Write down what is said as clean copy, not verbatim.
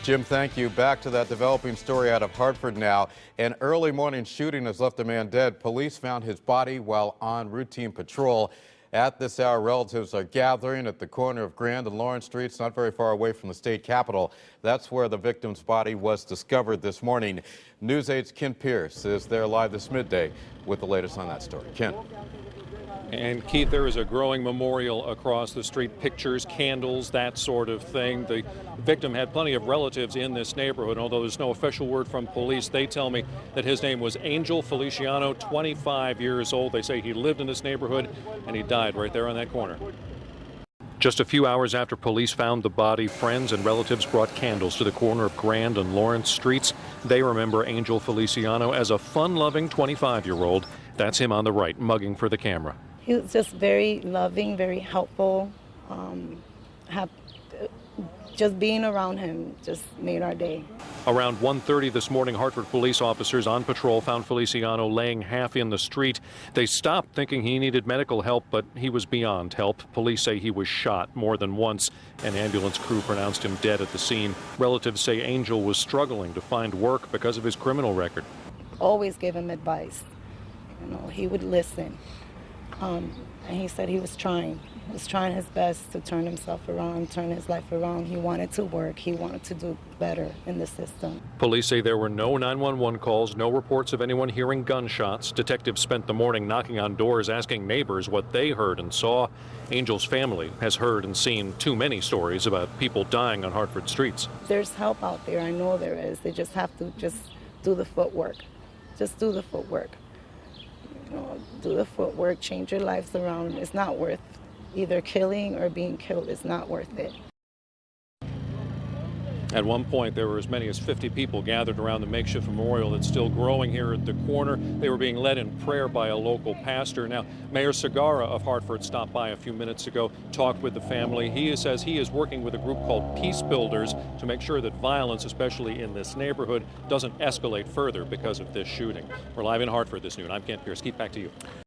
Jim, thank you. Back to that developing story out of Hartford now. An early morning shooting has left a man dead. Police found his body while on routine patrol. At this hour, relatives are gathering at the corner of Grand and Lawrence Streets, not very far away from the state capitol. That's where the victim's body was discovered this morning. News 8's Ken Pierce is there live this midday with the latest on that story. Ken. And Keith, there is a growing memorial across the street, pictures, candles, that sort of thing. The victim had plenty of relatives in this neighborhood. Although there's no official word from police, they tell me that his name was Angel Feliciano, 25 years old. They say he lived in this neighborhood and he died right there on that corner. Just a few hours after police found the body, friends and relatives brought candles to the corner of Grand and Lawrence Streets. They remember Angel Feliciano as a fun-loving 25-year-old. That's him on the right, mugging for the camera. He was just very loving, very helpful. Just being around him just made our day. Around 1:30 this morning, Hartford police officers on patrol found Feliciano laying half in the street. They stopped thinking he needed medical help, but he was beyond help. Police say he was shot more than once. An ambulance crew pronounced him dead at the scene. Relatives say Angel was struggling to find work because of his criminal record. Always give him advice. You know, he would listen. And he said he was trying his best to turn himself around, turn his life around. He wanted to work. He wanted to do better in the system. Police say there were no 911 calls, no reports of anyone hearing gunshots. Detectives spent the morning knocking on doors, asking neighbors what they heard and saw. Angel's family has heard and seen too many stories about people dying on Hartford streets. There's help out there. I know there is. They just have to do the footwork. Just do the footwork. You know, do the footwork, change your lives around. It's not worth either killing or being killed. It's not worth it. At one point, there were as many as 50 people gathered around the makeshift memorial that's still growing here at the corner. They were being led in prayer by a local pastor. Now, Mayor Segarra of Hartford stopped by a few minutes ago, talked with the family. He says he is working with a group called Peace Builders to make sure that violence, especially in this neighborhood, doesn't escalate further because of this shooting. We're live in Hartford this noon. I'm Ken Pierce. Keep back to you.